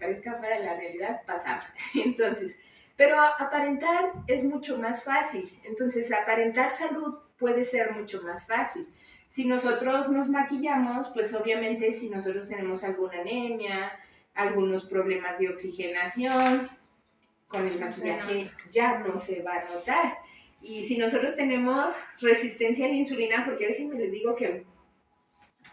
parezca fuera la realidad, pasaba. Entonces, pero aparentar es mucho más fácil. Entonces, aparentar salud puede ser mucho más fácil. Si nosotros nos maquillamos, pues obviamente si nosotros tenemos alguna anemia, algunos problemas de oxigenación, con el maquillaje ya no se va a notar. Y si nosotros tenemos resistencia a la insulina, porque déjenme les digo que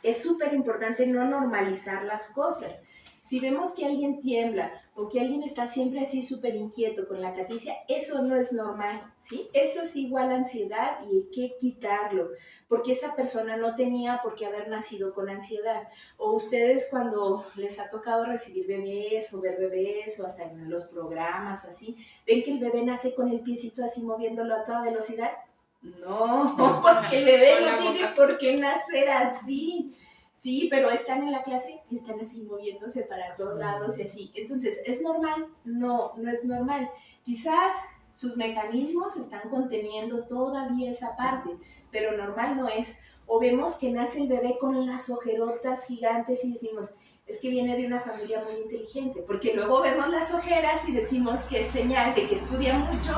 es súper importante no normalizar las cosas. Si vemos que alguien tiembla o que alguien está siempre así súper inquieto con la caticia, eso no es normal, ¿sí? Eso es igual a ansiedad y hay que quitarlo, porque esa persona no tenía por qué haber nacido con ansiedad. O ustedes cuando les ha tocado recibir bebés o ver bebés o hasta en los programas o así, ven que el bebé nace con el piecito así moviéndolo a toda velocidad. No, porque el bebé no tiene por qué nacer así. Sí, pero están en la clase y están así moviéndose para todos lados y así. Entonces, ¿es normal? No, no es normal. Quizás sus mecanismos están conteniendo todavía esa parte, pero normal no es. O vemos que nace el bebé con las ojerotas gigantes y decimos, es que viene de una familia muy inteligente, porque luego vemos las ojeras y decimos que es señal de que estudia mucho,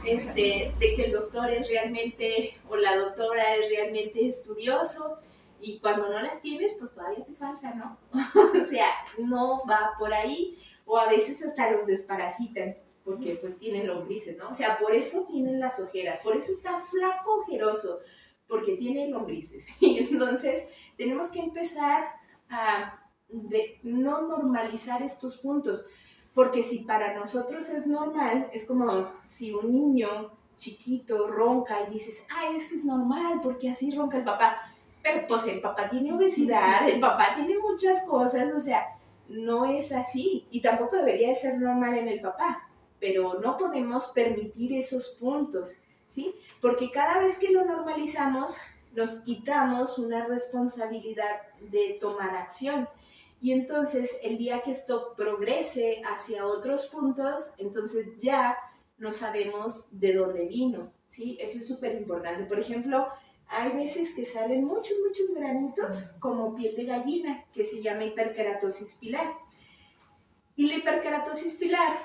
de que el doctor es realmente, o la doctora es realmente estudioso, y cuando no las tienes, pues todavía te falta, ¿no? O sea, no va por ahí, o a veces hasta los desparasitan, porque pues tienen lombrices, ¿no? O sea, por eso tienen las ojeras, por eso está flaco ojeroso, porque tienen lombrices. Y entonces tenemos que empezar a no normalizar estos puntos, porque si para nosotros es normal, es como si un niño chiquito ronca y dices, ay, es que es normal, porque así ronca el papá. Pero pues el papá tiene obesidad, el papá tiene muchas cosas, o sea, no es así. Y tampoco debería de ser normal en el papá, pero no podemos permitir esos puntos, ¿sí? Porque cada vez que lo normalizamos, nos quitamos una responsabilidad de tomar acción. Y entonces, el día que esto progrese hacia otros puntos, entonces ya no sabemos de dónde vino, ¿sí? Eso es súper importante. Por ejemplo, hay veces que salen muchos, muchos granitos como piel de gallina, que se llama hiperkeratosis pilar. Y la hiperkeratosis pilar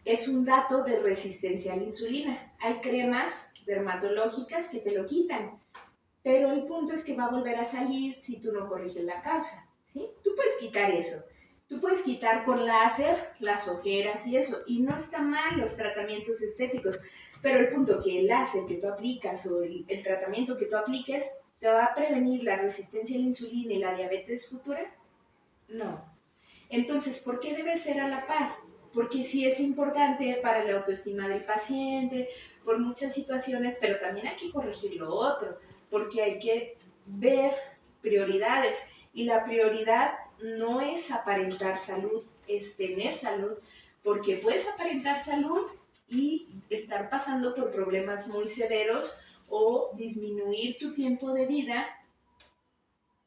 es un dato de resistencia a la insulina. Hay cremas dermatológicas que te lo quitan, pero el punto es que va a volver a salir si tú no corriges la causa, ¿sí? Tú puedes quitar eso. Tú puedes quitar con láser las ojeras y eso, y no está mal los tratamientos estéticos, pero el punto que el láser que tú aplicas o el tratamiento que tú apliques te va a prevenir la resistencia a la insulina y la diabetes futura, no. Entonces, ¿por qué debe ser a la par? Porque sí es importante para la autoestima del paciente, por muchas situaciones, pero también hay que corregir lo otro, porque hay que ver prioridades. Y la prioridad no es aparentar salud, es tener salud, porque puedes aparentar salud y estar pasando por problemas muy severos o disminuir tu tiempo de vida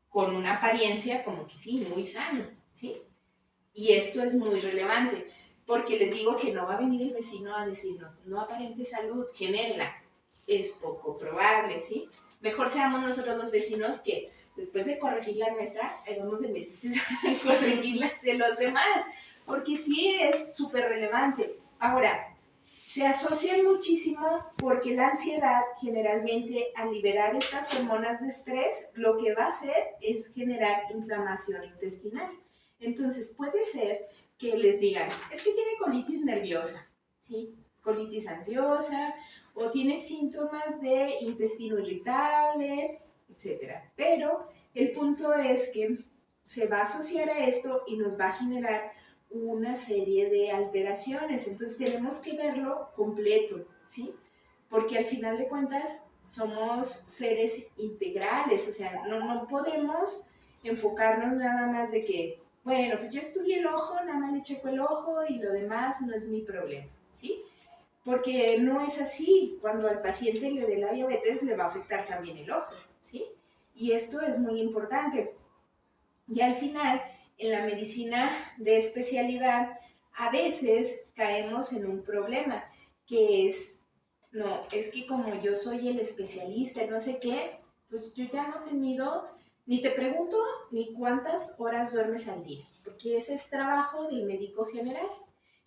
con una apariencia como que sí, muy sano, ¿sí? Y esto es muy relevante, porque les digo que no va a venir el vecino a decirnos, no aparente salud, genérela. Es poco probable, ¿sí? Mejor seamos nosotros los vecinos que después de corregir la nuestra, vamos de metiches a corregir las de los demás, porque sí es súper relevante. Ahora, se asocian muchísimo porque la ansiedad generalmente al liberar estas hormonas de estrés lo que va a hacer es generar inflamación intestinal. Entonces puede ser que les digan, es que tiene colitis nerviosa, ¿sí? Colitis ansiosa o tiene síntomas de intestino irritable, etc. Pero el punto es que se va a asociar a esto y nos va a generar una serie de alteraciones. Entonces tenemos que verlo completo, ¿sí? Porque al final de cuentas somos seres integrales, o sea, no podemos enfocarnos nada más de que, bueno, pues yo estudié el ojo, nada más le checo el ojo y lo demás no es mi problema, ¿sí? Porque no es así. Cuando al paciente le dé la diabetes, le va a afectar también el ojo, ¿sí? Y esto es muy importante. Y al final, en la medicina de especialidad, a veces caemos en un problema, que es, no, es que como yo soy el especialista, no sé qué, pues yo ya no te mido Ni te pregunto ni cuántas horas duermes al día, porque ese es trabajo del médico general.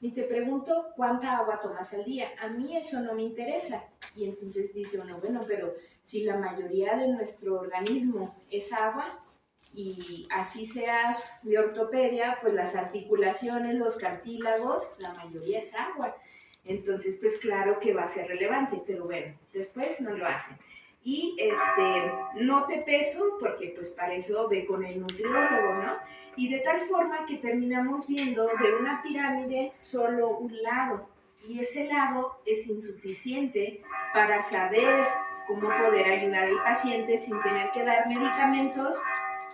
Ni te pregunto cuánta agua tomas al día. A mí eso no me interesa. Y entonces dice uno, bueno, pero si la mayoría de nuestro organismo es agua, y así seas de ortopedia, pues las articulaciones, los cartílagos, la mayoría es agua. Entonces, pues claro que va a ser relevante, pero bueno, después no lo hacen. Y no te peso, porque pues para eso ve con el nutriólogo, ¿no? Y de tal forma que terminamos viendo de una pirámide solo un lado. Y ese lado es insuficiente para saber cómo poder ayudar al paciente sin tener que dar medicamentos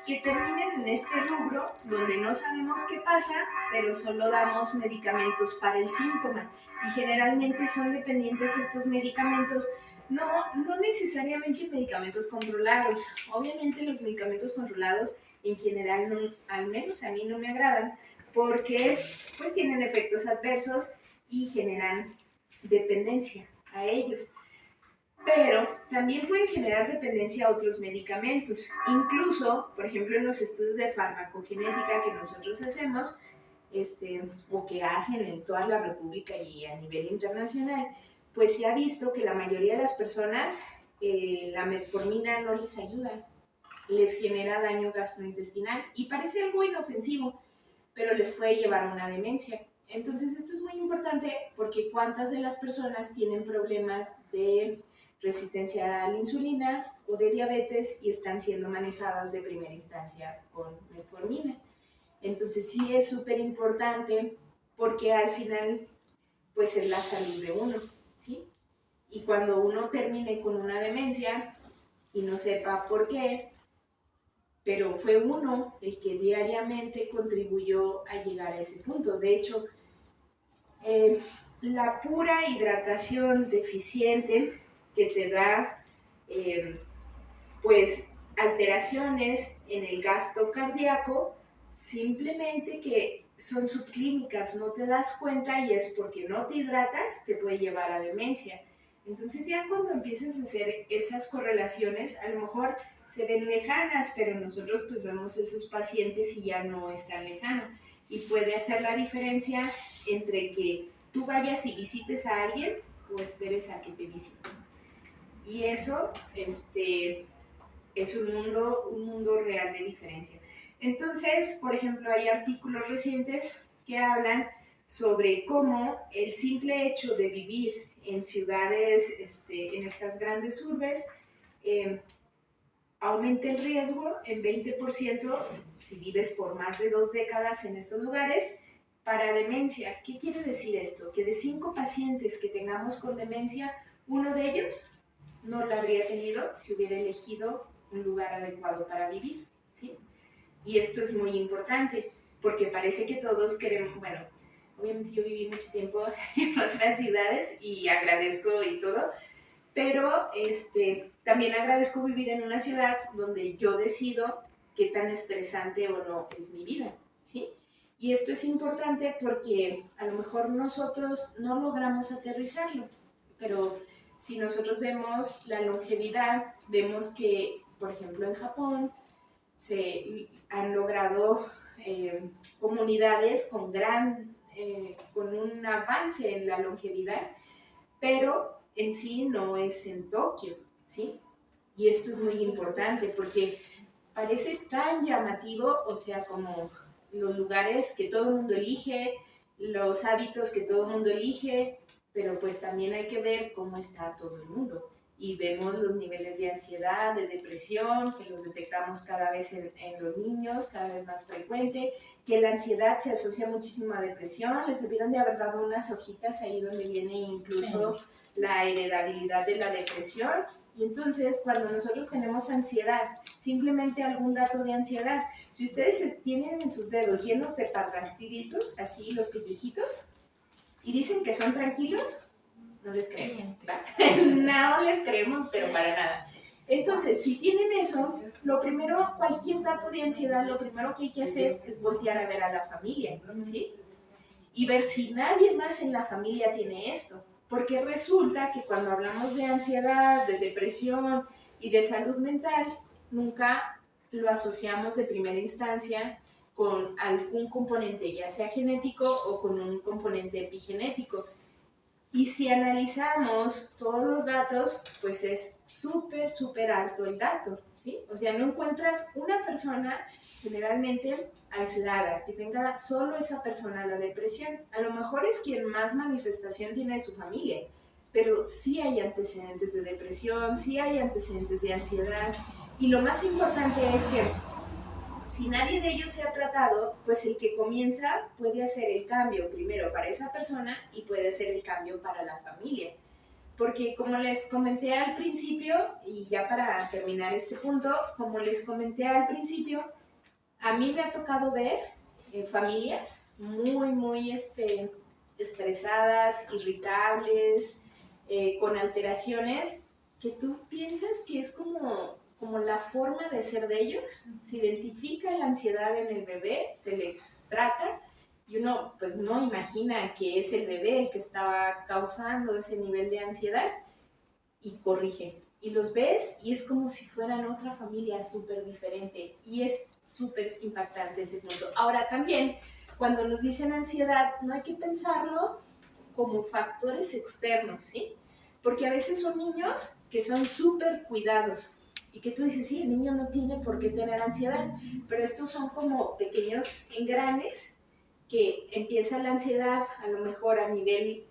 que terminen en este rubro donde no sabemos qué pasa, pero solo damos medicamentos para el síntoma. Y generalmente son dependientes estos medicamentos, no necesariamente medicamentos controlados. Obviamente los medicamentos controlados en general, no, al menos a mí no me agradan, porque pues tienen efectos adversos y generan dependencia a ellos. Pero también pueden generar dependencia a otros medicamentos. Incluso, por ejemplo, en los estudios de farmacogenética que nosotros hacemos, o que hacen en toda la República y a nivel internacional, pues se ha visto que la mayoría de las personas la metformina no les ayuda, les genera daño gastrointestinal y parece algo inofensivo, pero les puede llevar a una demencia. Entonces esto es muy importante porque cuántas de las personas tienen problemas de resistencia a la insulina o de diabetes y están siendo manejadas de primera instancia con metformina. Entonces sí es súper importante porque al final pues es la salud de uno, ¿sí? Y cuando uno termine con una demencia y no sepa por qué, pero fue uno el que diariamente contribuyó a llegar a ese punto. De hecho, la pura hidratación deficiente que te da, pues, alteraciones en el gasto cardíaco, simplemente que son subclínicas, no te das cuenta y es porque no te hidratas, te puede llevar a demencia. Entonces ya cuando empiezas a hacer esas correlaciones, a lo mejor se ven lejanas, pero nosotros pues vemos esos pacientes y ya no es tan lejano. Y puede hacer la diferencia entre que tú vayas y visites a alguien o esperes a que te visiten. Y eso es un mundo real de diferencia. Entonces, por ejemplo, hay artículos recientes que hablan sobre cómo el simple hecho de vivir en ciudades, en estas grandes urbes, aumenta el riesgo en 20% si vives por más de 2 décadas en estos lugares para demencia. ¿Qué quiere decir esto? Que de 5 pacientes que tengamos con demencia, uno de ellos no la habría tenido si hubiera elegido un lugar adecuado para vivir, ¿sí? Y esto es muy importante porque parece que todos queremos, bueno, obviamente yo viví mucho tiempo en otras ciudades y agradezco y todo, pero también agradezco vivir en una ciudad donde yo decido qué tan estresante o no es mi vida, ¿sí? Y esto es importante porque a lo mejor nosotros no logramos aterrizarlo, pero si nosotros vemos la longevidad, vemos que, por ejemplo, en Japón se han logrado comunidades con un avance en la longevidad, pero en sí no es en Tokio, ¿sí? Y esto es muy importante porque parece tan llamativo, o sea, como los lugares que todo el mundo elige, los hábitos que todo el mundo elige, pero pues también hay que ver cómo está todo el mundo. Y vemos los niveles de ansiedad, de depresión, que los detectamos cada vez en los niños, cada vez más frecuente, que la ansiedad se asocia muchísimo a depresión. Les debieron de haber dado unas hojitas ahí donde viene incluso la heredabilidad de la depresión. Y entonces, cuando nosotros tenemos ansiedad, simplemente algún dato de ansiedad, si ustedes tienen en sus dedos llenos de padrastiritos, así los pellejitos, y dicen que son tranquilos, no les creemos. No les creemos, pero para nada. Entonces, si tienen eso, lo primero, cualquier dato de ansiedad, lo primero que hay que hacer es voltear a ver a la familia, ¿sí? Y ver si nadie más en la familia tiene esto. Porque resulta que cuando hablamos de ansiedad, de depresión y de salud mental, nunca lo asociamos de primera instancia con algún componente, ya sea genético o con un componente epigenético. Y si analizamos todos los datos, pues es súper alto el dato, ¿sí? O sea, no encuentras una persona generalmente aislada, que tenga solo esa persona la depresión. A lo mejor es quien más manifestación tiene de su familia, pero sí hay antecedentes de depresión, sí hay antecedentes de ansiedad. Y lo más importante es que si nadie de ellos se ha tratado, pues el que comienza puede hacer el cambio primero para esa persona y puede hacer el cambio para la familia. Porque como les comenté al principio, y ya para terminar este punto, como les comenté al principio, a mí me ha tocado ver familias muy estresadas, irritables, con alteraciones, que tú piensas que es como la forma de ser de ellos. Se identifica la ansiedad en el bebé, se le trata y uno pues no imagina que es el bebé el que estaba causando ese nivel de ansiedad y corrige. Y los ves y es como si fueran otra familia súper diferente. Y es súper impactante ese punto. Ahora también, cuando nos dicen ansiedad, no hay que pensarlo como factores externos, ¿sí? Porque a veces son niños que son súper cuidados y que tú dices, sí, el niño no tiene por qué tener ansiedad, pero estos son como pequeños engranes que empieza la ansiedad a lo mejor a nivel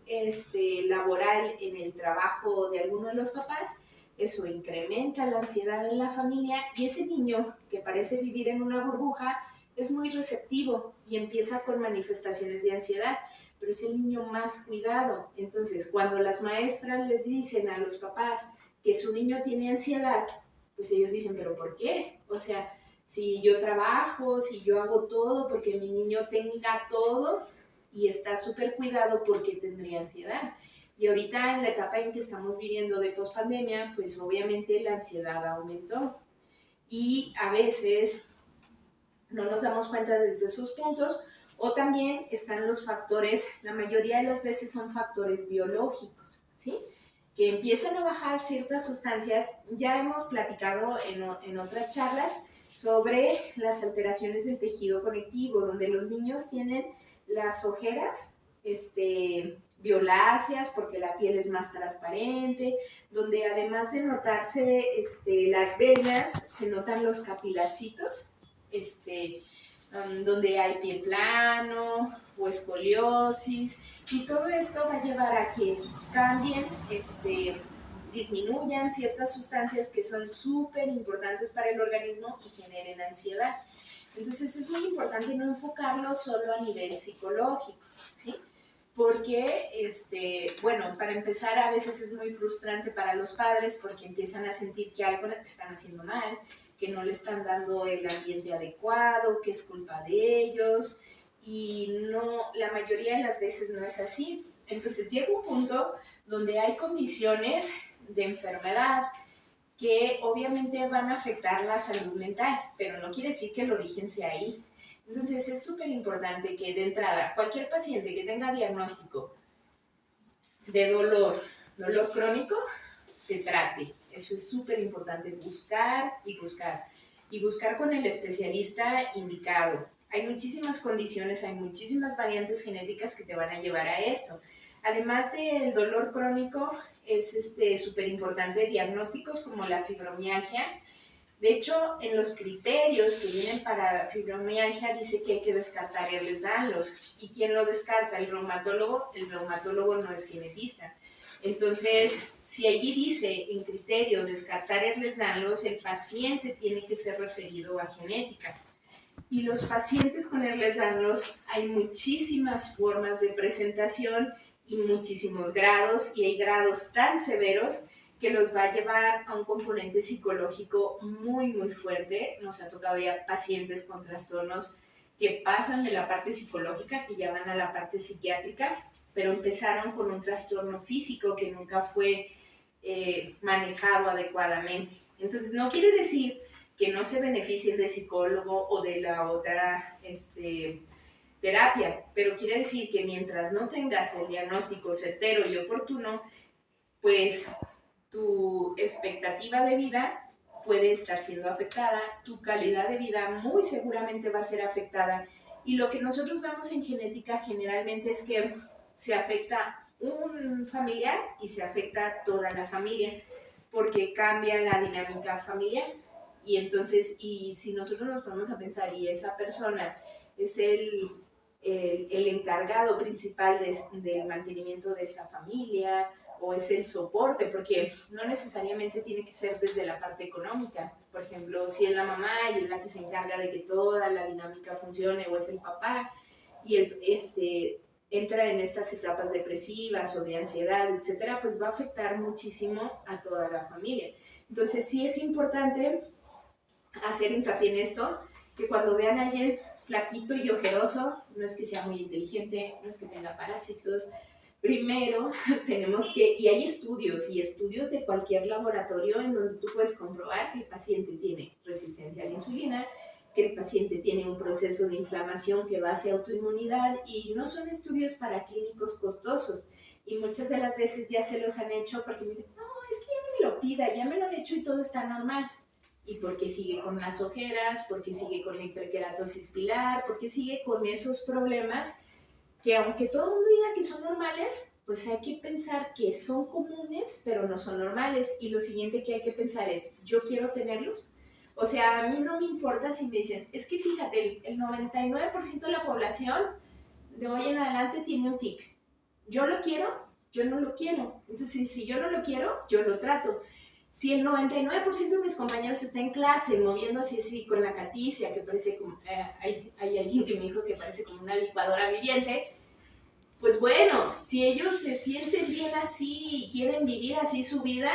laboral en el trabajo de alguno de los papás, eso incrementa la ansiedad en la familia y ese niño que parece vivir en una burbuja es muy receptivo y empieza con manifestaciones de ansiedad, pero es el niño más cuidado. Entonces, cuando las maestras les dicen a los papás que su niño tiene ansiedad, pues ellos dicen, ¿pero por qué? O sea, si yo trabajo, si yo hago todo porque mi niño tenga todo y está súper cuidado, porque tendría ansiedad. Y ahorita en la etapa en que estamos viviendo de pospandemia, pues obviamente la ansiedad aumentó. Y a veces no nos damos cuenta desde esos puntos, o también están los factores, la mayoría de las veces son factores biológicos, ¿sí? Que empiezan a bajar ciertas sustancias. Ya hemos platicado en otras charlas sobre las alteraciones del tejido conectivo, donde los niños tienen las ojeras violáceas porque la piel es más transparente, donde además de notarse las venas, se notan los capilarcitos, donde hay pie plano o escoliosis, y todo esto va a llevar a que cambien, disminuyan ciertas sustancias que son súper importantes para el organismo y generen ansiedad. Entonces es muy importante no enfocarlo solo a nivel psicológico, ¿sí? Porque, bueno, para empezar a veces es muy frustrante para los padres porque empiezan a sentir que algo están haciendo mal, que no le están dando el ambiente adecuado, que es culpa de ellos, y no, la mayoría de las veces no es así. Entonces llega un punto donde hay condiciones de enfermedad que obviamente van a afectar la salud mental, pero no quiere decir que el origen sea ahí. Entonces es súper importante que de entrada cualquier paciente que tenga diagnóstico de dolor crónico, se trate. Eso es súper importante, buscar con el especialista indicado. Hay muchísimas condiciones, hay muchísimas variantes genéticas que te van a llevar a esto. Además del dolor crónico, es súper importante diagnósticos como la fibromialgia. De hecho, en los criterios que vienen para fibromialgia dice que hay que descartar Ehlers-Danlos. ¿Y quién lo descarta? El reumatólogo. El reumatólogo no es genetista. Entonces, si allí dice en criterio descartar Ehlers-Danlos, el paciente tiene que ser referido a genética. Y los pacientes con Ehlers-Danlos hay muchísimas formas de presentación y muchísimos grados, y hay grados tan severos que los va a llevar a un componente psicológico muy fuerte. Nos ha tocado ya pacientes con trastornos que pasan de la parte psicológica, que ya van a la parte psiquiátrica, pero empezaron con un trastorno físico que nunca fue manejado adecuadamente. Entonces, no quiere decir que no se beneficien del psicólogo o de la otra terapia, pero quiere decir que mientras no tengas el diagnóstico certero y oportuno, pues tu expectativa de vida puede estar siendo afectada, tu calidad de vida muy seguramente va a ser afectada. Y lo que nosotros vemos en genética generalmente es que se afecta un familiar y se afecta toda la familia, porque cambia la dinámica familiar. Y entonces, y si nosotros nos ponemos a pensar y esa persona es el encargado principal del mantenimiento de esa familia, o es el soporte, porque no necesariamente tiene que ser desde la parte económica. Por ejemplo, si es la mamá y es la que se encarga de que toda la dinámica funcione, o es el papá y entra en estas etapas depresivas o de ansiedad, etcétera, pues va a afectar muchísimo a toda la familia. Entonces sí es importante hacer hincapié en esto, que cuando vean a alguien flaquito y ojeroso, no es que sea muy inteligente, no es que tenga parásitos. Primero tenemos que, y hay estudios y estudios de cualquier laboratorio en donde tú puedes comprobar que el paciente tiene resistencia a la insulina, que el paciente tiene un proceso de inflamación que va hacia autoinmunidad, y no son estudios para clínicos costosos. Y muchas de las veces ya se los han hecho porque me dicen, no, es que ya no me lo pida, ya me lo han hecho y todo está normal. Y porque sigue con las ojeras, porque sigue con la hiperkeratosis pilar, porque sigue con esos problemas que aunque todo el mundo diga que son normales, pues hay que pensar que son comunes, pero no son normales. Y lo siguiente que hay que pensar es, ¿yo quiero tenerlos? O sea, a mí no me importa si me dicen, es que fíjate, el 99% de la población de hoy en adelante tiene un tic. ¿Yo lo quiero? Yo no lo quiero. Entonces, si yo no lo quiero, yo lo trato. Si el 99% de mis compañeros está en clase moviendo así con la caticia, que parece como, hay alguien que me dijo que parece como una licuadora viviente, pues bueno, si ellos se sienten bien así y quieren vivir así su vida,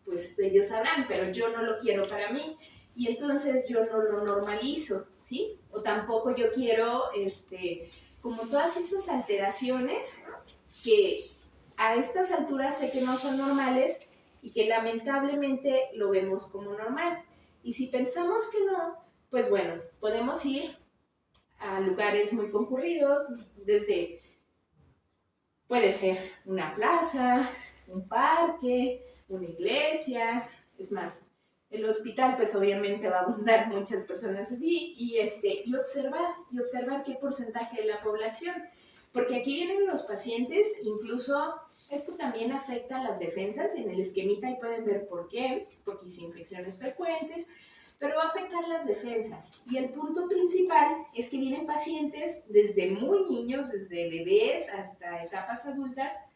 pues ellos sabrán, pero yo no lo quiero para mí. Y entonces yo no lo normalizo, ¿sí? O tampoco yo quiero, como todas esas alteraciones que a estas alturas sé que no son normales y que lamentablemente lo vemos como normal. Y si pensamos que no, pues bueno, podemos ir a lugares muy concurridos, desde, puede ser una plaza, un parque, una iglesia, es más, el hospital pues obviamente va a abundar muchas personas así, y observar qué porcentaje de la población, porque aquí vienen los pacientes, incluso esto también afecta a las defensas en el esquemita y pueden ver por qué, porque hice infecciones frecuentes, pero va a afectar las defensas. Y el punto principal es que vienen pacientes desde muy niños, desde bebés hasta etapas adultas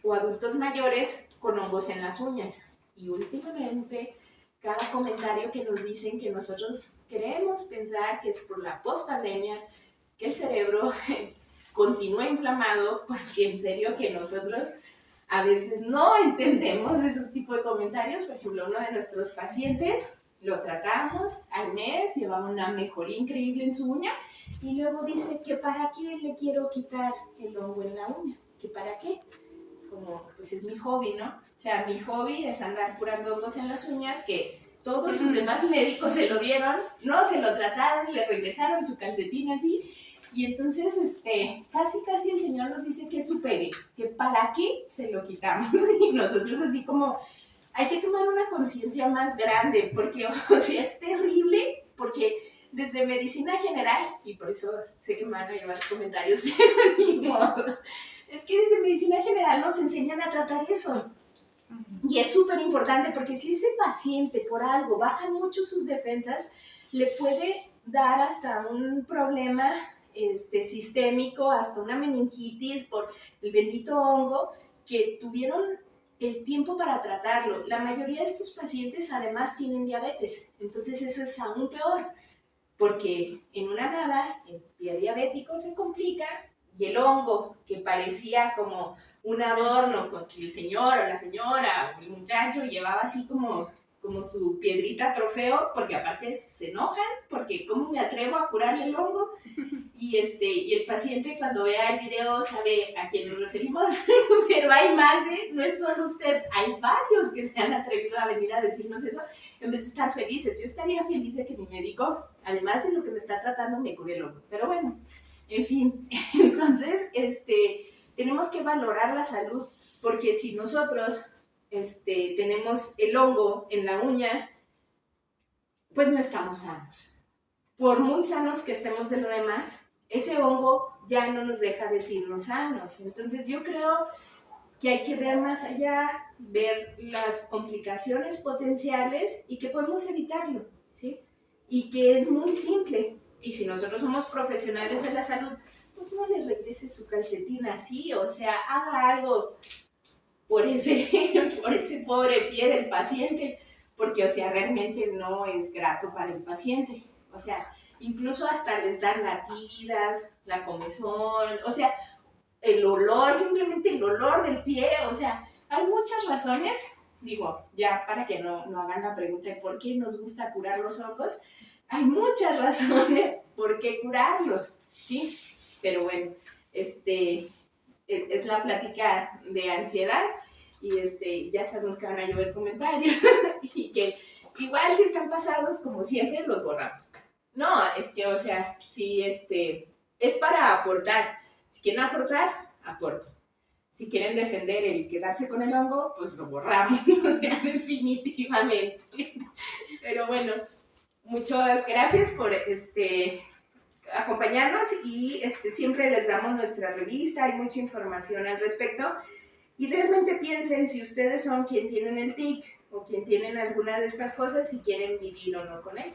o adultos mayores con hongos en las uñas. Y últimamente, cada comentario que nos dicen que nosotros queremos pensar que es por la post-pandemia, que el cerebro continúa inflamado, porque en serio que nosotros a veces no entendemos ese tipo de comentarios. Por ejemplo, uno de nuestros pacientes lo tratamos al mes, llevaba una mejoría increíble en su uña, y luego dice que para qué le quiero quitar el hongo en la uña, que para qué, como pues es mi hobby, ¿no? O sea, mi hobby es andar curando hongos en las uñas, que todos sus demás médicos se lo vieron, no se lo trataron, le regresaron su calcetín así, y entonces casi el señor nos dice que supere, que para qué se lo quitamos, y nosotros así como, hay que tomar una conciencia más grande, porque o sea, es terrible, porque desde medicina general, y por eso sé que me van a llevar comentarios, pero ni modo, es que desde medicina general nos enseñan a tratar eso. Y es súper importante, porque si ese paciente por algo bajan mucho sus defensas, le puede dar hasta un problema sistémico, hasta una meningitis por el bendito hongo, que tuvieron el tiempo para tratarlo. La mayoría de estos pacientes además tienen diabetes, entonces eso es aún peor, porque en una nada el pie diabético se complica, y el hongo, que parecía como un adorno con que el señor o la señora o el muchacho llevaba así como su piedrita trofeo, porque aparte se enojan, porque ¿cómo me atrevo a curarle el hongo? Y el paciente cuando vea el video sabe a quién nos referimos, pero hay más, no es solo usted, hay varios que se han atrevido a venir a decirnos eso, en vez de estar felices. Yo estaría feliz de que mi médico, además de lo que me está tratando, me cure el hongo, pero bueno, en fin, entonces tenemos que valorar la salud, porque si nosotros tenemos el hongo en la uña, pues no estamos sanos. Por muy sanos que estemos de lo demás, ese hongo ya no nos deja decirnos sanos. Entonces yo creo que hay que ver más allá, ver las complicaciones potenciales y que podemos evitarlo, ¿sí? Y que es muy simple. Y si nosotros somos profesionales de la salud, pues no le regrese su calcetín así, o sea, haga algo por ese, por ese pobre pie del paciente, porque, o sea, realmente no es grato para el paciente. O sea, incluso hasta les dan latidas, la comezón, o sea, el olor, simplemente el olor del pie, o sea, hay muchas razones, digo, ya para que no hagan la pregunta de por qué nos gusta curar los hongos, hay muchas razones por qué curarlos, ¿sí? Pero bueno, es la plática de ansiedad y ya sabemos que van a llover comentarios y que igual si están pasados, como siempre, los borramos. No, es que, o sea, sí, es para aportar. Si quieren aportar, aporto. Si quieren defender el quedarse con el hongo, pues lo borramos, o sea, definitivamente. Pero bueno, muchas gracias por acompañarnos y siempre les damos nuestra revista, hay mucha información al respecto. Y realmente piensen si ustedes son quien tienen el TIC o quien tienen alguna de estas cosas, si quieren vivir o no con él.